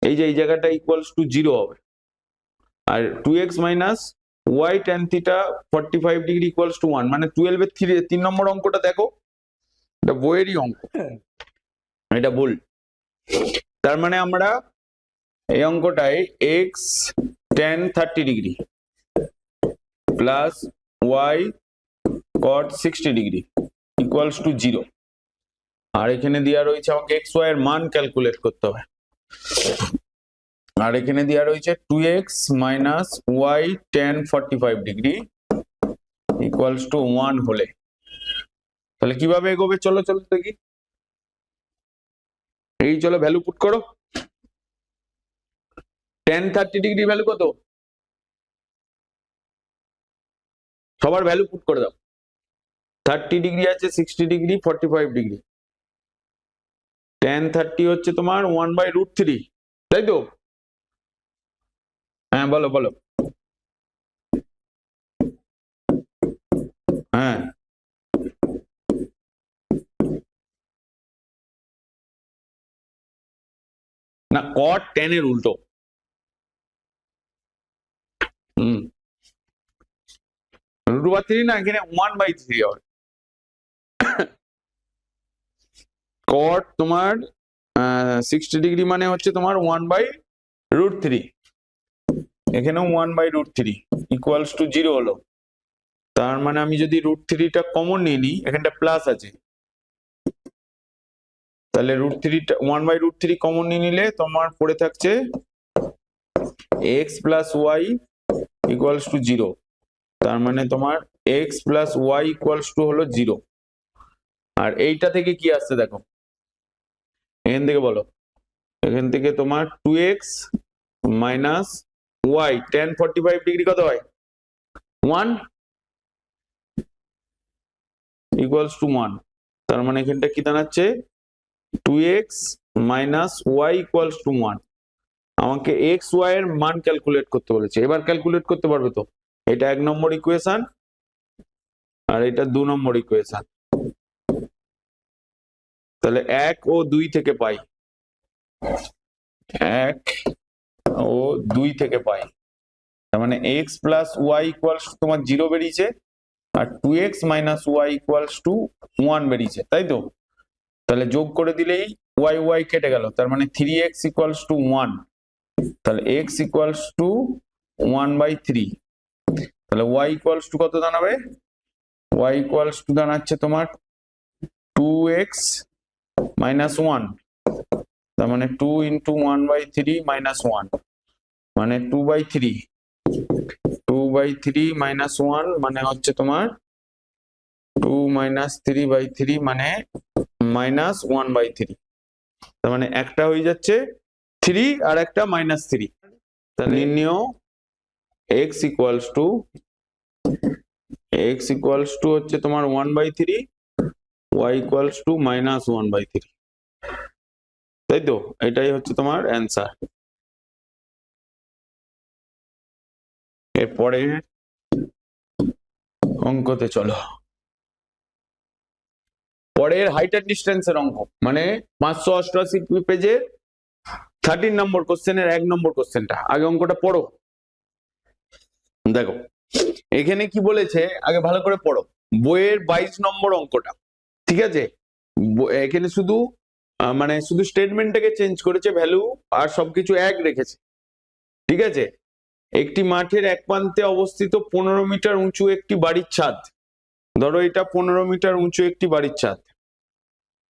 এই যে এই জায়গাটা ইকুয়ালস টু 0 হবে। আর 2x minus y tan theta 45 degree equals to 1, মানে 12-এর 3 নম্বর অঙ্কটা দেখো, এটা বইয়েরই অঙ্ক, এটা ভুল। তার মানে আমরা এই অঙ্কটায় x tan 30 degree plus y cot 60 degree equals to 0, আর এখানে দেওয়া রয়েছে আমাকে x y এর মান ক্যালকুলেট করতে হবে, আর এখানে দেওয়া রয়েছে 2x minus y tan 45 degree equals to 1 হলে, তাহলে কিভাবে এগোবে চলো চলো দেখি। এই চলো ভ্যালু পুট করো, tan 30 ডিগ্রি ভ্যালু কত, সবার ভ্যালু পুট করে দাও। 30 ডিগ্রি আছে, 60 ডিগ্রি, 45 ডিগ্রি। tan 30 হচ্ছে তোমার 1/√3, তাই তো? হ্যাঁ বলো বলো। হ্যাঁ না, cot tan এর উল্টো। √3 না, এখানে 1/3 হবে। cot তোমার 60 ডিগ্রি মানে হচ্ছে তোমার 1/√3, এখানেও 1/√3 ইকুয়ালস টু 0 হলো। তার মানে আমি যদি √3টা কমন নিয়ে নিই, এখানটা প্লাস আছে, তাহলে √3টা 1/√3 কমন নিয়ে নিলে তোমার পড়ে থাকছে x plus Y equals to 0, তার মানে তোমার x plus Y equals to হলো 0। আর এইটা থেকে কি আসছে দেখো, এখান থেকে বলো, এখান থেকে তোমার 2x minus Y tan 45 degree কত হয় 1 ইকুয়ালস টু 1। তার মানে এখানটা কি দাঁড়াচ্ছে 2x minus Y equals to 1। আমাকে x y এর মান ক্যালকুলেট করতে বলেছে, এবার ক্যালকুলেট করতে পারবে তো? এটা 1 নম্বর ইকুয়েশন আর এটা 2 নম্বর ইকুয়েশন। তাহলে 1 ও 2 থেকে পাই, 1 ও 2 থেকে পাই, তার মানে x প্লাস ওয়াই ইকুয়ালস তোমার 0 বেরিয়েছে আর 2x minus Y equals to 1 বেরিয়েছে, তাই তো? তাহলে যোগ করে দিলেই ওয়াই ওয়াই কেটে গেল, তার মানে 3x ইকুয়ালস টু 1। তাহলে x ইকুয়ালস টু 1/3। তাহলে y ইকুয়ালস টু কত দাঁড়াবে? y ইকুয়ালস টু দাঁড়াচ্ছে তোমার 2x মাইনাস 1, তার মানে 2 ইন্টু 1/3 মাইনাস 1 মানে 2/3, 2/3 মাইনাস 1 মানে হচ্ছে তোমার 2 মাইনাস 3/3 মানে মাইনাস 1/3। তার মানে একটা হয়ে যাচ্ছে 3 আর একটা মাইনাস 3। তাহলে নির্ণয় x ইকুয়ালস টু হচ্ছে তোমার 1/3, y ইকুয়ালস টু মাইনাস 1/3, তাই তো? এটাই হচ্ছে তোমার অ্যান্সার। এরপরে অঙ্কতে চলো। পরের হাইট অ্যান্ড ডিস্টেন্সের অঙ্ক, মানে 588 পেজের 13 নম্বর কোশ্চেনের 1 নম্বর কোশ্চেনটা। আগে অঙ্কটা পড়ো। দেখো এখানে কি বলেছে, আগে ভালো করে পড়ো। বইয়ের 22 নম্বর অঙ্কটা, ঠিক আছে? এখানে শুধু মানে শুধু স্টেটমেন্টটাকে চেঞ্জ করেছে, ভ্যালু আর সবকিছু এক রেখেছে, ঠিক আছে? একটি মাঠের এক প্রান্তে অবস্থিত 15 মিটার উঁচু একটি বাড়ির ছাদ, ধরো এটা 15 মিটার উঁচু একটি বাড়ির ছাদ।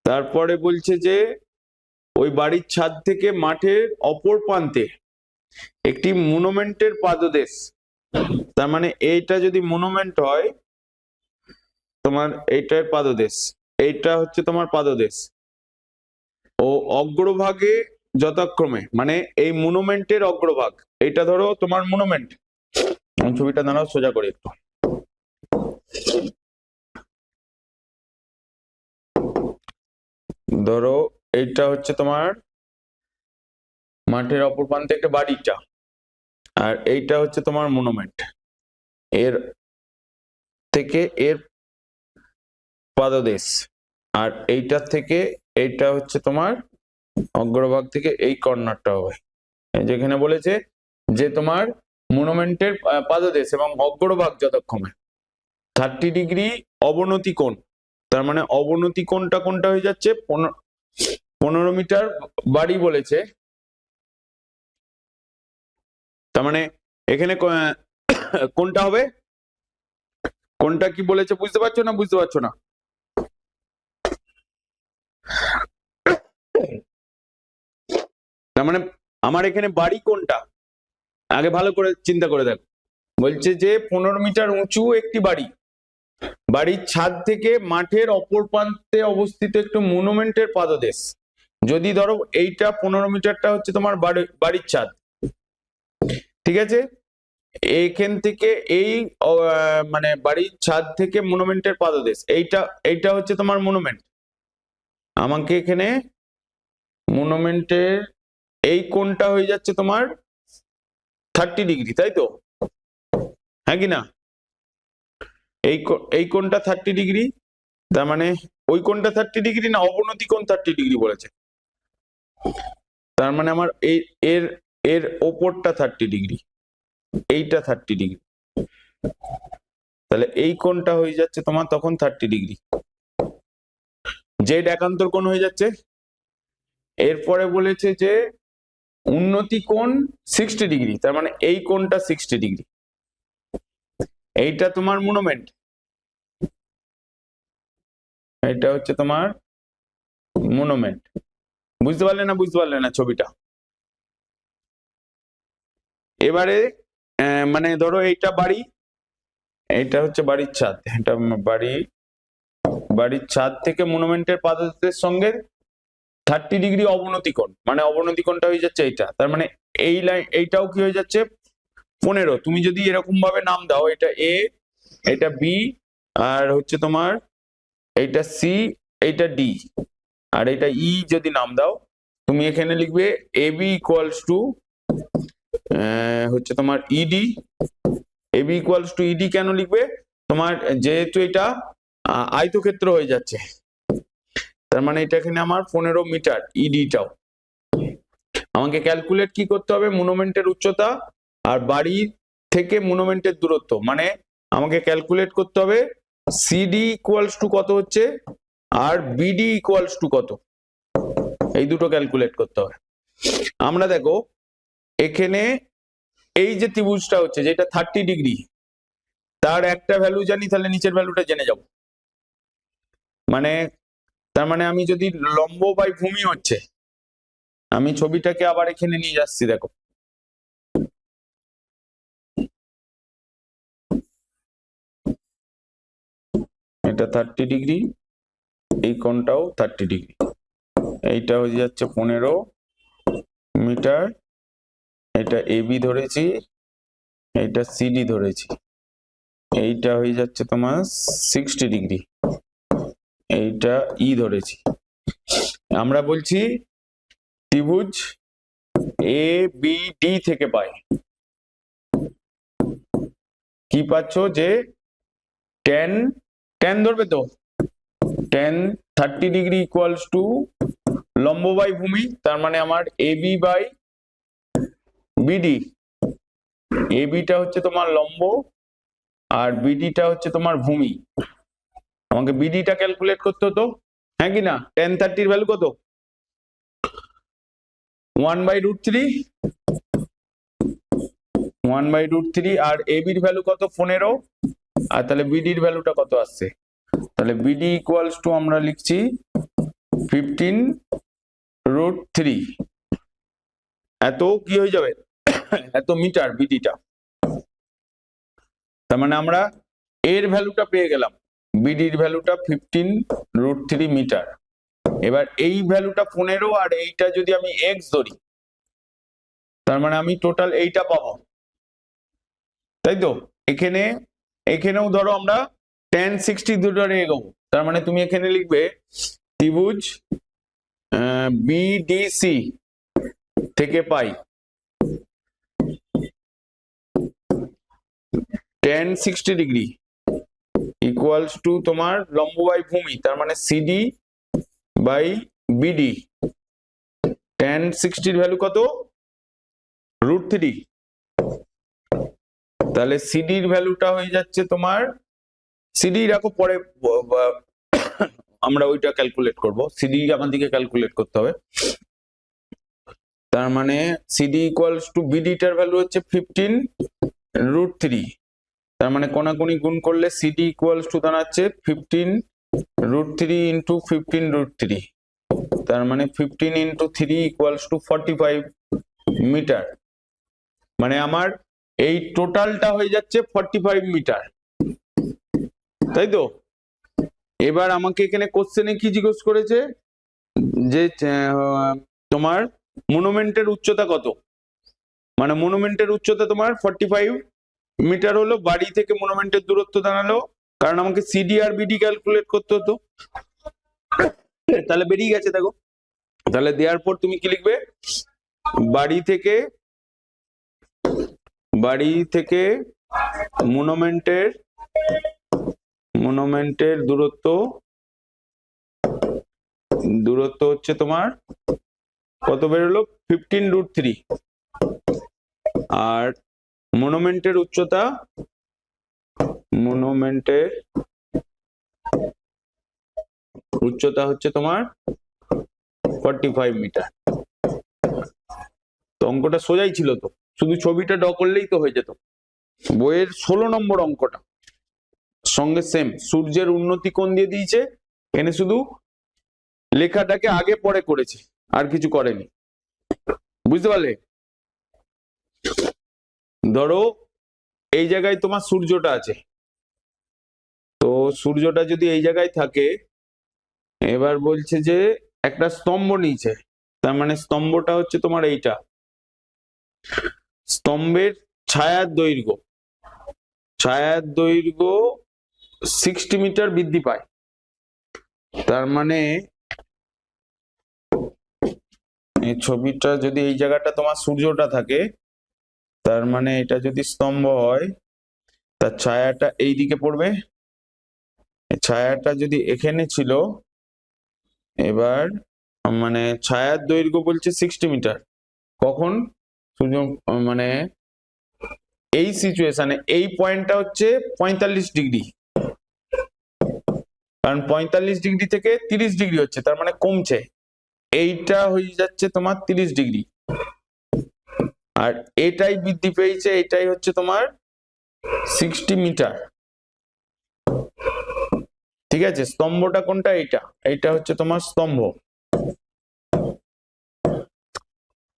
তারপরে বলছে যে ওই বাড়ির ছাদ থেকে মাঠের অপর প্রান্তে একটি মনুমেন্টের পাদদেশ, তার মানে এইটা যদি মনুমেন্ট হয় তোমার এইটার পাদদেশ, এইটা হচ্ছে তোমার পাদদেশ ও অগ্রভাগে যথাক্রমে, মানে এই মনুমেন্টের অগ্রভাগ, এইটা ধরো তোমার মনুমেন্ট। ছবিটা দাঁড়াও সোজা করে একটু, ধরো এইটা হচ্ছে তোমার মাঠের অপর প্রান্তে একটা বাড়িটা, আর এইটা হচ্ছে তোমার মনুমেন্ট, এর থেকে এর পাদদেশ, আর এইটার থেকে এইটা হচ্ছে তোমার অগ্রভাগ থেকে এই কর্নারটা হবে। যেখানে বলেছে যে তোমার মনুমেন্টের পাদদেশ এবং অগ্রভাগ যথাক্রমে 30 ডিগ্রি অবনতি কোণ, তার মানে অবনতি কোণটা কোনটা হয়ে যাচ্ছে 15 মিটার বাড়ি বলেছে, তার মানে এখানে কোনটা হবে, কোনটা কি বলেছে বুঝতে পারছো না? বুঝতে পারছো না? তার মানে আমার এখানে বাড়ি কোনটা, আগে ভালো করে চিন্তা করে দেখো। বলছে যে 15 মিটার উঁচু একটি বাড়ি, বাড়ির ছাদ থেকে মাঠের অপর প্রান্তে অবস্থিত একটি মনুমেন্টের পাদদেশ। যদি ধরো এইটা 15 মিটারটা হচ্ছে তোমার বাড়ির ছাদ, ঠিক আছে? এইখান থেকে এই মানে বাড়ির ছাদ থেকে মনুমেন্টের পাদদেশ, এইটা হচ্ছে তোমার মনুমেন্ট। আমাকে এখানে মনুমেন্টের এই কোণটা হয়ে যাচ্ছে তোমার 30 ডিগ্রি, তাই তো? হ্যাঁ কি না? এই কোণটা 30 ডিগ্রি, তার মানে ওই কোণটা 30 ডিগ্রি না, অবনতি কোণ 30 ডিগ্রি বলেছে, তার মানে আমার এর এর ওপরটা 30 ডিগ্রি, এইটা 30 ডিগ্রি, তাহলে এই কোণটা হয়ে যাচ্ছে তোমার তখন 30 ডিগ্রি, জেড একান্তর কোণ হয়ে যাচ্ছে। এরপরে বলেছে যে উন্নতি কোণ 60 ডিগ্রি, তার মানে এই কোণটা 60 ডিগ্রি, এইটা তোমার মনুমেন্ট, এটা হচ্ছে তোমার মনুমেন্ট। বুঝতে পারলে না? বুঝতে পারলে না ছবিটা? এবারে মানে ধরো এইটা বাড়ি, এইটা হচ্ছে বাড়ির ছাদ, এটা বাড়ির ছাদ থেকে মনুমেন্টের পাদদেশের সঙ্গে 30 ডিগ্রি অবনতি কোণ, মানে অবনতি কোণটা হয়ে যাচ্ছে এইটা, তার মানে এই লাইন এইটাও কি হয়ে যাচ্ছে 15। তুমি যদি এরকম ভাবে নাম দাও, এটা এ, এটা বি, আর হচ্ছে তোমার এইটা সি, এইটা ডি, আর এটা ই যদি নাম দাও, তুমি এখানে লিখবে এ বি ইকুয়ালস টু হচ্ছে তোমার ED. A B equals to ED কেন লিখবে, তোমার যেহেতু এটা আয়তক্ষেত্র হয়ে যাচ্ছে, তার মানে এটা এখানে আমার 15 মিটার ইডিটাও। আমাকে ক্যালকুলেট কি করতে হবে, মনুমেন্টের উচ্চতা আর বাড়ি থেকে মনুমেন্টের দূরত্ব, মানে আমাকে ক্যালকুলেট করতে হবে সিডি ইকুয়ালস টু কত হচ্ছে আর বিডি ইকুয়ালস টু কত, এই দুটো ক্যালকুলেট করতে হবে। আমরা দেখো এখানে এই যে ত্রিভুজটা হচ্ছে যেটা 30 ডিগ্রি, তার একটা ভ্যালু জানি, তাহলে নিচের ভ্যালুটা জেনে যাব। মানে তার মানে আমি যদি লম্ব বাই ভূমি হচ্ছে, আমি ছবিটাকে আবার এখানে নিয়ে যাচ্ছি, দেখো এটা 30 ডিগ্রি, এই কোণটাও 30 ডিগ্রি, এইটা হয়ে যাচ্ছে 15 মিটার, এটা এবি ধরেছি, এইটা সিডি ধরেছি, এইটা হয়ে যাচ্ছে তোমার 60 ডিগ্রি, এইটা ই ধরেছি। আমরা বলছি ত্রিভুজ এ বি ডি থেকে পাই কি পাচ্ছ, যে tan tan ধরবে তো, tan 30 ডিগ্রি ইকুয়ালস টু লম্ব বাই ভূমি, তার মানে আমার এবি বাই বিডি, এবিটা হচ্ছে তোমার লম্ব আর বিডিটা হচ্ছে তোমার ভূমি। আমাকে বিডিটা ক্যালকুলেট করতে হতো, হ্যাঁ কি না, tan 30 এর ভ্যালু কত 1/√3, 1/√3, আর এবির ভ্যালু কত 15, আর তাহলে বিডির ভ্যালুটা কত আসছে, তাহলে বিডি ইকুয়ালস টু আমরা লিখছি 15√3, এত কি হয়ে যাবে এত মিটার বিডিটা। তার মানে আমরা এর ভ্যালুটা পেয়ে গেলাম, বিডির ভ্যালুটা 15√3 মিটার। এবার এই ভ্যালুটা 15, আর এইটা যদি আমি এক্স ধরি, তার মানে আমি টোটাল এইটা পাবো, তাই তো। এখানেও ধরো আমরা tan 60 ধরে এগোবো, তার মানে তুমি এখানে লিখবে ত্রিভুজ বিডিসি থেকে পাই tan 60 ডিগ্রি ইকুয়ালস টু তোমার লম্ব বাই ভূমি, তার মানে সিডি বাই বিডি, tan 60 এর ভ্যালু কত √3, তাহলে সিডির ভ্যালুটা হয়ে যাচ্ছে তোমার, সিডি রাখো পরে আমরা ওইটা ক্যালকুলেট করব, সিডি আমাদেরকে ক্যালকুলেট করতে হবে। তার মানে সিডি ইকুয়ালস টু বিডিটার ভ্যালু হচ্ছে 15√3, তার মানে কোনাকুনি গুণ করলে সিডি ইকুয়ালস টু দাঁড়াচ্ছে 15√3 ইন্টু 15√3, তার মানে 15 ইন্টু 3 ইকুয়ালস টু 45 মিটার, মানে আমার এই টোটালটা হয়ে যাচ্ছে 45 মিটার, তাই তো। এবার আমাকে এখানে কোশ্চেনে কি জিজ্ঞেস করেছে, যে তোমার মনুমেন্টের উচ্চতা কত, মানে মনুমেন্টের উচ্চতা তোমার 45 মিটার হলো, বাড়ি থেকে মনুমেন্টের দূরত্ব দাঁড়ালো, কারণ আমাকে সিডি আর বিডি ক্যালকুলেট করতে হতো, তাহলে বেরিয়ে গেছে দেখো। তাহলে দেওয়ার পর তুমি কি লিখবে, বাড়ি থেকে মনুমেন্টের দূরত্ব হচ্ছে তোমার কত বেরোলো 15√3, আর মনুমেন্টের উচ্চতা হচ্ছে তোমার 45 মিটার। তো অঙ্কটা সোজাই ছিল তো, শুধু ছবিটা ড্র করলেই তো হয়ে যেত। বইয়ের 16 নম্বর অঙ্কটা সঙ্গে সেম, সূর্যের উন্নতি কোণ দিয়ে দিয়েছে, এখানে শুধু লেখাটাকে আগে পরে করেছে, আর কিছু করেনি, বুঝতে পারলে। ধরো এই জায়গায় তোমার সূর্যটা আছে, তো সূর্যটা যদি এই জায়গায় থাকে, এবার বলছে যে একটা স্তম্ভ নিয়েছে, তার মানে স্তম্ভটা হচ্ছে তোমার এইটা, স্তম্ভের ছায়ার দৈর্ঘ্য 60 মিটার বৃদ্ধি পায়। তার মানে এই ছবিটা যদি এই জায়গাটা তোমার সূর্যটা থাকে, তার মানে এটা যদি স্তম্ভ হয় তার ছায়াটা এই দিকে পড়বে, ছায়াটা যদি এখানে ছিল, এবার মানে ছায়ার দৈর্ঘ্য বলছে 60 মিটার, কখন সূর্য মানে এই সিচুয়েশনে এই পয়েন্টটা হচ্ছে 45 ডিগ্রি, কারণ 45 ডিগ্রি থেকে 30 ডিগ্রি হচ্ছে, তার মানে কমছে, এইটা হয়ে যাচ্ছে তোমার 30 ডিগ্রি, আর এটাই বৃদ্ধি পেয়েছে, এটাই হচ্ছে তোমার 60 মিটার। ঠিক আছে, স্তম্ভটা কোনটা? এইটা হচ্ছে তোমার স্তম্ভ।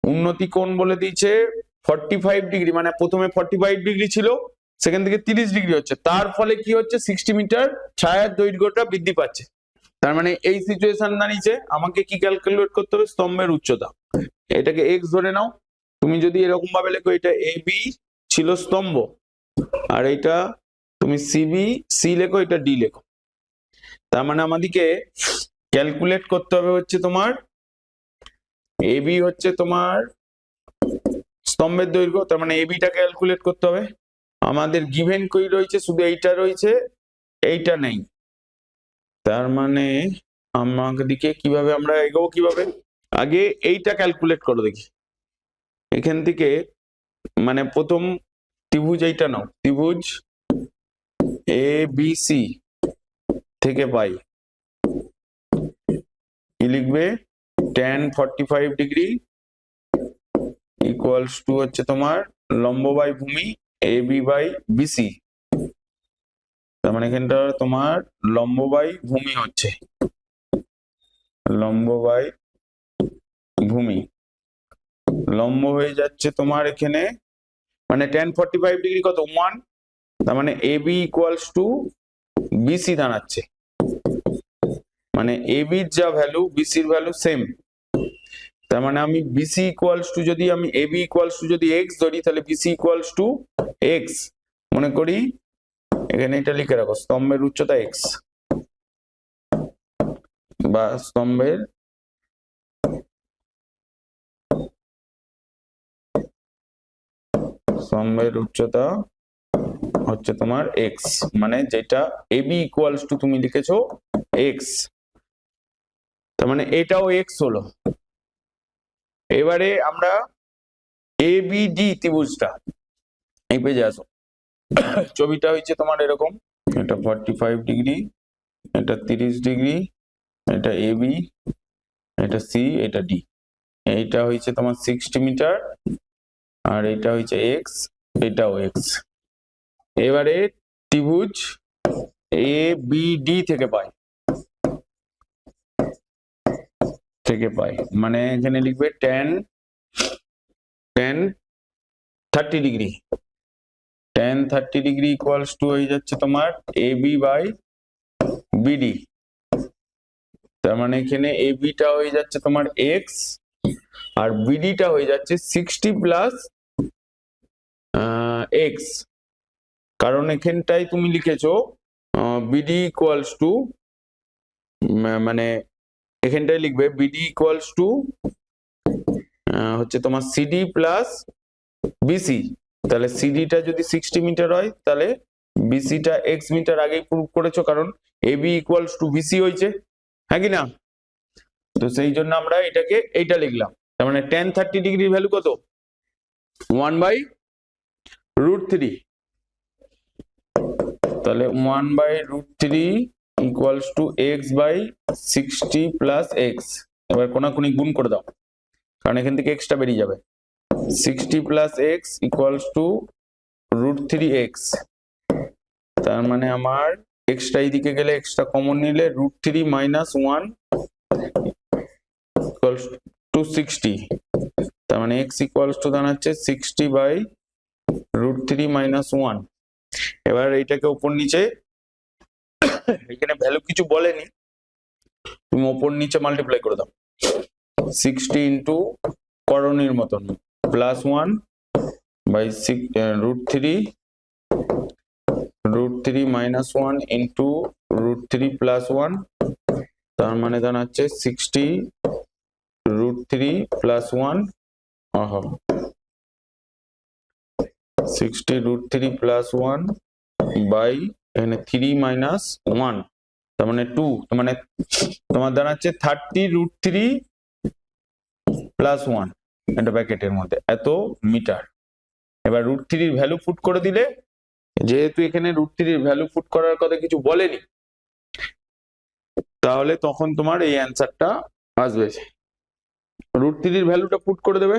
উন্নতি কোণ বলে দিয়েছে 45 ডিগ্রি, মানে প্রথমে 45 ডিগ্রি ছিল, সেখান থেকে 30 ডিগ্রি হচ্ছে, তার ফলে কি হচ্ছে 60 মিটার ছায়ার দৈর্ঘ্যটা বৃদ্ধি পাচ্ছে। তার মানে এই সিচুয়েশন দাঁড়িয়েছে, আমাকে কি ক্যালকুলেট করতে হবে? স্তম্ভের উচ্চতা, এটাকে এক্স ধরে নাও। তুমি যদি এরকম ভাবে লেখো, এটা এ বি ছিল স্তম্ভ, আর এটা তুমি সি লেখো, এটা ডি লেখো। তার মানে আমাদেরকে ক্যালকুলেট করতে হবে হচ্ছে তোমার এ বি হচ্ছে তোমার স্তম্ভের দৈর্ঘ্য, তার মানে এবিটা ক্যালকুলেট করতে হবে। আমাদের গিভেন কই রয়েছে? শুধু এইটা রয়েছে, এইটা নেই। তার মানে আমাদেরকে কিভাবে আমরা এগোবো, কিভাবে? আগে এইটা ক্যালকুলেট করো দেখি, এখান থেকে মানে প্রথম ত্রিভুজ এইটা নাও, ত্রিভুজ এ বি সি থেকে পাই কি লিখবে? tan 45 ডিগ্রি ইকুয়ালস টু হচ্ছে তোমার লম্ব বাই ভূমি এ বি বাই বিসি, তার মানে এখানটা তোমার লম্ব বাই ভূমি হচ্ছে, লম্ব বাই ভূমি, লম্ব হয়ে যাচ্ছে তোমার এখানে, মানে tan 45 ডিগ্রি কত? 1, তার মানে এ বি ইকুয়ালস টু বিসি দাঁড়াচ্ছে, মানে এ বির যা ভ্যালু বিসির ভ্যালু সেম। তার মানে আমি বিসি ইকুয়ালস টু, যদি আমি এ বি ইকুয়ালস টু যদি এক্স ধরি, তাহলে বিসি ইকুয়ালস টু এক্স, মনে করি এখানে এটা লিখে রাখো, স্তম্ভের উচ্চতা এক্স, বা স্তম্ভের উচ্চতা হচ্ছে তোমার এক্স, মানে যেটা এ বি ইকুয়ালস টু তুমি লিখেছো এক্স, তার মানে এটাও এক্স হলো। এবারে আমরা এ বি ডি ত্রিভুজটা, এই পেজে আসো, ছবিটা হয়েছে তোমার এরকম, এটা 45 ডিগ্রি, এটা 30 ডিগ্রি, এটা এ বি, এটা সি, এটা ডি, এইটা হয়েছে তোমার 60 মিটার, আর এটা হয়েছে এক্স, এটাও এক্স। এবারে ত্রিভুজ এ বি ডি থেকে পাই, মানে এখানে লিখবে tan 30 degree, tan 30 degree equals two হয়ে যাচ্ছে তোমার এ বি বাই বিডি, তার মানে এখানে এ বিটা হয়ে যাচ্ছে তোমার এক্স, আর বিডিটা হয়ে যাচ্ছে 60 প্লাস এক্স, কারণ এখানটাই তুমি লিখেছো বিডি ইকুয়ালস টু, মানে এখানটাই লিখবে বিডি ইকুয়ালস টু হচ্ছে তোমার সিডি প্লাস বিসি, তাহলে সিডিটা যদি 60 মিটার হয়, তাহলে বিসিটা এক্স মিটার আগেই প্রুভ করেছো, কারণ এবি ইকুয়ালস টু বিসি হয়েছে, হ্যাঁ কি না? তো সেই জন্য আমরা এটাকে এইটা লিখলাম, তার মানে tan 30 ডিগ্রির ভ্যালু কত? 1/√3, তাহলে 1/√3 equals to X by 60 plus X, এবার কোনাকুনি গুণ করে দাও, কারণ এখান থেকে এক্সটা বেরিয়ে যাবে, 60 plus x equals to √3x, তার মানে আমার এক্সটা এইদিকে গেলে এক্সটা কমন নিলে √3 মাইনাস 1 ইকুয়ালস টু 60, তার মানে x ইকুয়ালস টু দাঁড়াচ্ছে 60 বাই √3 মাইনাস 1। এবার এইটাকে উপর নিচে, এখানে ভ্যালু কিছু বলেনি, তুমি ওপর নিচে মাল্টিপ্লাই করে দাও 60 ইন্টু করণীর মতন +1 বাই √3 -1 ইন্টু √3 +1, তার মানে দাঁড়াচ্ছে 60 √3 +1 60 √3 +1 বাই এখানে 3 - 1 তার মানে 2, তার মানে তোমার দাঁড়াচ্ছে 30 √3 +1 এটা ব্র্যাকেটের মধ্যে এত মিটার। এবার √3 এর ভ্যালু পুট করে দিলে, যেহেতু এখানে √3 এর ভ্যালু পুট করার কথা কিছু বলেনি, তাহলে তখন তোমার এই অ্যান্সারটা আসবে। √3 এর ভ্যালুটা পুট করে দেবে,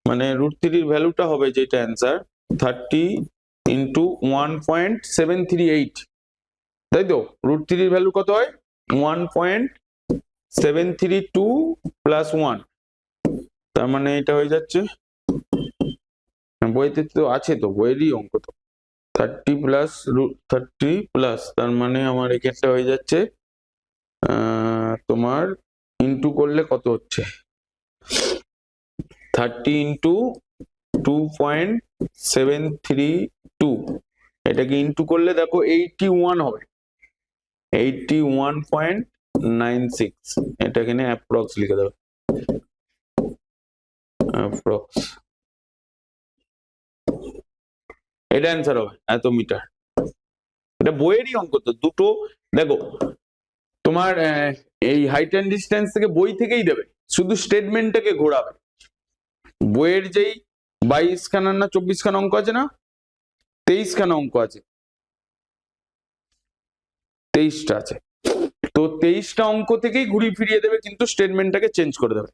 মানে √3 এর ভ্যালুটা হবে যেটা অ্যান্সার 30 ইন্টু 1.738, তাই তো? √3 এর ভ্যালু কত হয় 1.732 +1, তার মানে এটা হয়ে যাচ্ছে, বইতে তো আছে, তো বইয়েরই অঙ্ক তো 30 প্লাস তার মানে আমার এক্ষেত্রে হয়ে যাচ্ছে তোমার ইন্টু করলে কত হচ্ছে 30 ইন্টু 2.732, এটাকে ইন্টু করলে দেখো 81 হবে, 81.96, এটা এখানে অ্যাপ্রক্স লিখে দেবে, অ্যাপ্রক্স, এটা অ্যান্সার হবে এত মিটার। এটা বইয়েরই অঙ্ক তো, দুটো দেখো তোমার এই হাইট অ্যান্ড ডিস্টেন্স থেকে বই থেকেই দেবে, শুধু স্টেটমেন্টটাকে ঘোরাবে। বইয়ের যেই 22 খানা না 24 খানা অঙ্ক আছে না, 23 খানা অঙ্ক আছে, 23টা আছে, তো 23টা অঙ্ক থেকেই ঘুরিয়ে ফিরিয়ে দেবে, কিন্তু স্টেটমেন্টটাকে চেঞ্জ করে দেবে।